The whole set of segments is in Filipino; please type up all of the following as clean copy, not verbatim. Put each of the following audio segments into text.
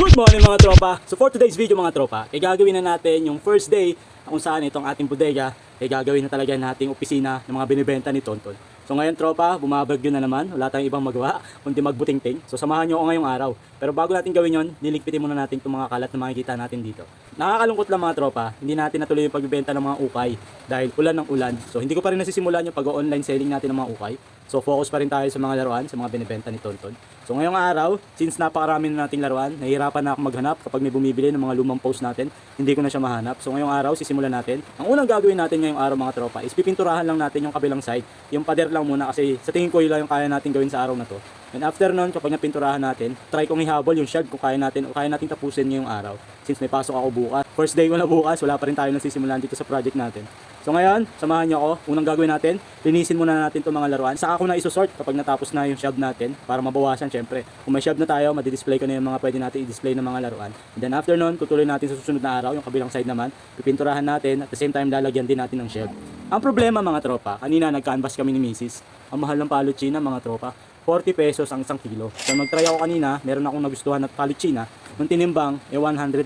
Good morning mga tropa! So for today's video mga tropa, gagawin na natin yung first day kung saan itong ating bodega gagawin na talaga nating opisina ng mga binibenta ni Tonton. So ngayon tropa, bumabagyo na naman, wala tayong ibang magawa kundi magbuting-ting. So samahan nyo ako ngayong araw. Pero bago natin gawin yon, niligpitin muna natin itong mga kalat na makikita natin dito. Nakakalungkot lang mga tropa, hindi natin natuloy yung pagbibenta ng mga ukay dahil ulan ng ulan. So hindi ko pa rin nasisimulan yung pag-online selling natin ng mga ukay. So focus pa rin tayo sa mga laruan, sa mga binibenta ni Tonton. So ngayong araw, since napakarami na nating laruan, nahihirapan na ako maghanap kapag may bumibili ng mga lumang post natin, hindi ko na siya mahanap. So ngayong araw, sisimulan natin. Ang unang gagawin natin ngayong araw mga tropa is pipinturahan lang natin yung kabilang side. Yung pader lang muna kasi sa tingin ko yun lang yung kaya natin gawin sa araw na to. And after nun, kapag napinturahan natin, try kong ihabol yung shed kung kaya natin o kaya natin tapusin ngayong araw. Since may pasok ako bukas. First day ko na bukas, wala pa rin tayo nasisimulan dito sa project natin. So ngayon, samahan niyo ako. Unang gagawin natin, linisin muna natin itong mga laruan. Saka ako na isusort kapag natapos na yung shelf natin para mabawasan syempre. Kung may shelf na tayo, madi-display ko na yung mga pwede natin i-display ng mga laruan. And then after nun, tutuloy natin sa susunod na araw, yung kabilang side naman, pipinturahan natin at the same time lalagyan din natin ng shelf. Ang problema mga tropa, kanina nag-canvas kami ni Mrs. Ang mahal ng paluchina mga tropa, 40 pesos ang 1 kilo. So nag-try ako kanina, meron akong nagustuhan na paluchina. Nung tinimbang, 100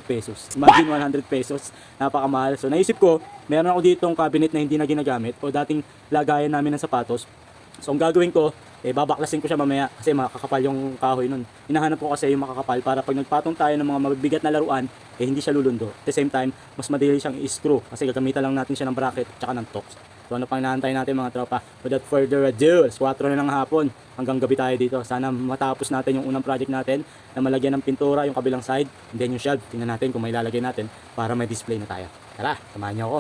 pesos. Imagine 100 pesos, napakamahal. So naisip ko, meron ako ditong cabinet na hindi na ginagamit o dating lagayan namin ng sapatos. So ang gagawin ko, babaklasin ko siya mamaya kasi makakapal yung kahoy nun. Hinahanap ko kasi yung makakapal para pag nagpatong tayo ng mga mabibigat na laruan, hindi siya lulundo. At the same time, mas madali siyang i-screw kasi gagamitan lang natin siya ng bracket at saka ng toks. So ano pang inaantay natin mga tropa? Without further ado, 4 na ng hapon hanggang gabi tayo dito. Sana matapos natin yung unang project natin na malagyan ng pintura yung kabilang side and then yung shelf. Tingnan natin kung may lalagay natin para may display na tayo. Tara, samahan niyo ako.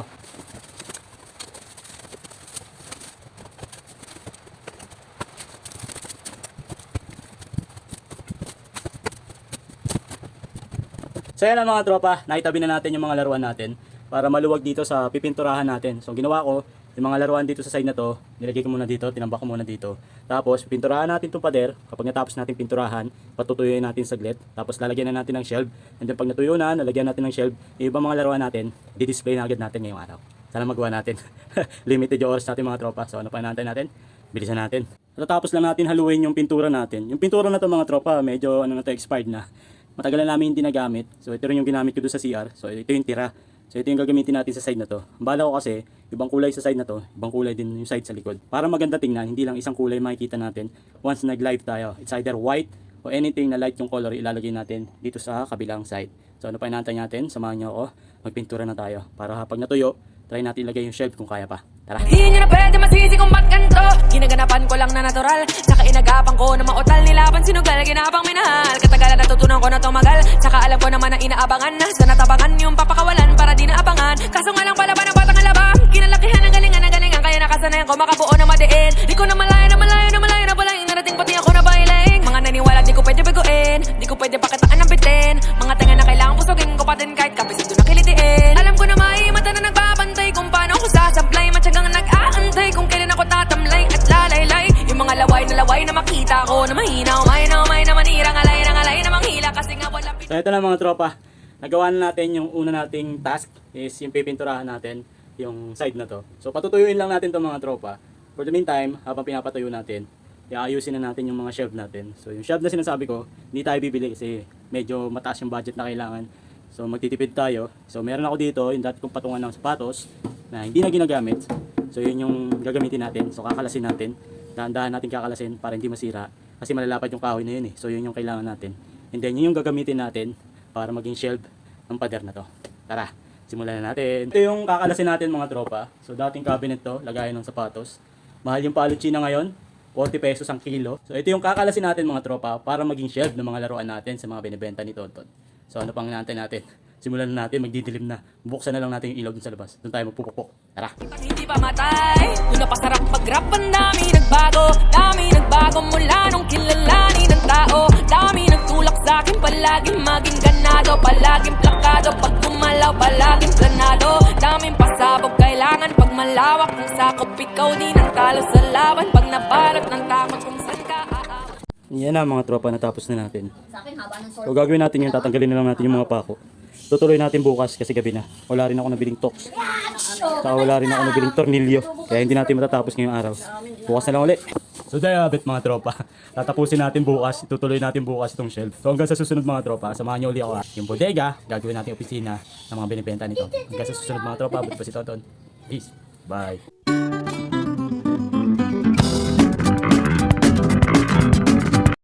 So yan mga tropa, nakitabi na natin yung mga laruan natin para maluwag dito sa pipinturahan natin. So ginawa ko, yung mga laruan dito sa side na to, nilagay ko muna dito, tinambak ko muna dito. Tapos pinturahan natin itong pader, kapag natapos natin pinturahan, patutuyuin natin saglit. Tapos lalagyan na natin ng shelf. And then pag natuyo na, nalagyan natin ng shelf, yung ibang mga laruan natin, di-display na agad natin ngayong araw. Sana magawa natin. Limited yung oras natin mga tropa. So ano pa inaantay natin? Bilisan natin. Tapos lang natin haluin yung pintura natin. Yung pintura na to mga tropa, medyo ano na to, expired na. Matagal na namin hindi nagamit. So ito rin yung ginamit ko doon sa CR. So ito yung tira. So ito yung gagamitin natin sa side na to. Ang bala ko kasi, ibang kulay sa side na to, ibang kulay din yung side sa likod. Para maganda tingnan, hindi lang isang kulay makikita natin once nag-live tayo. It's either white o anything na light yung color ilalagay natin dito sa kabilang side. So ano pa inaantay natin? Samahan nyo ako. Magpintura na tayo. Para kapag natuyo, try natin ilagay yung shelf kung kaya pa. Tara! Hindi nyo na pwede masisi kung ba't ganito. Ginaganapan ko lang na natural. Tsaka inagapan ko na mautal. Nilaban sinugal, ginapang minahal. Katagalan natutunan ko na tumagal. Tsaka alam ko naman na inaabangan na. Sa natabangan yung papakawalan para di naabangan. Kaso nga lang pala ba ng batang alabang. Kinalakihan ng galingan. Kaya nakasanayan ko makabuo na madiin. Di ko na malaya na pala. Inarating pati ako na bailing. Mga naniwala di ko pwede baguin. Di ko pwede pakitaan ng bitin. Mga tanga na kailangan pusugin ko pa din kahit kapisito na kilitiin. Alam ko na may mata na nagbabantay kung paano ko sasablay. Matyagang nag-aantay kung kailan ako tatamlay at lalaylay. Yung mga laway na makita ko na mahina. Umay na manira. Ngalay na manghila kasi nga wala. So ito na mga tropa. Nagawa na natin yung una nating task is yung pipinturahan natin yung side na to. So patutuyuin lang natin to mga tropa. For the meantime, habang pinapatuyo natin, ayusin na natin yung mga shelf natin. So yung shelf na sinasabi ko, hindi tayo bibili kasi medyo mataas yung budget na kailangan. So magtitipid tayo. So meron ako dito, yung dati kong patungan ng sapatos na hindi na ginagamit. So yun yung gagamitin natin. So kakalasin natin. Dahan-dahan natin kakalasin para hindi masira. Kasi malalapad yung kahoy na yun eh. So yun yung kailangan natin. And then yun yung gagamitin natin para maging shelf ng pader na to. Tara, simulan na natin. Ito yung kakalasin natin mga tropa. So dating cabinet to, lagayan ng sapatos. Mahal yung paluchina ngayon, 40 pesos ang kilo. So ito yung kakalasin natin mga tropa para maging shelf ng mga laruan natin sa mga binibenta ni Tonton. So ano pang inaantay natin? Simulan na natin, magdidilim na. Buksan na lang natin yung ilaw dun sa labas. Doon tayo magpupukpok. Tara! Hindi pa matay. Una pa sarap mag-rap. Ang dami nagbago mula nung kilalanin ng tao. Dami nagtulak sa akin. Palaging maging ganado. Palaging plakado. Pag gumalaw, palaging planado. Daming pasabog kailangan. Pag malawak ng sakop, ikaw din ang talo sa laban. Pag nabalot ng takot kung saan ka aawat. Yan na mga tropa, natapos na natin. Sa akin, haba ng sword. So gagawin natin yung tatanggalin na lang natin yung mga pako. Tutuloy natin bukas kasi gabi na. Wala rin ako nabiling toks. Saka wala rin ako nabiling tornilyo. Kaya hindi natin matatapos ngayong araw. Bukas na lang ulit. So there have it mga tropa. Tatapusin natin bukas, itutuloy natin bukas itong shelf. So hanggang sa susunod mga tropa, samahan niyo uli ako. Yung bodega, gagawin natin opisina ng mga binibenta nito. Hanggang sa susunod mga tropa, buti pa si Tonton. Peace. Bye.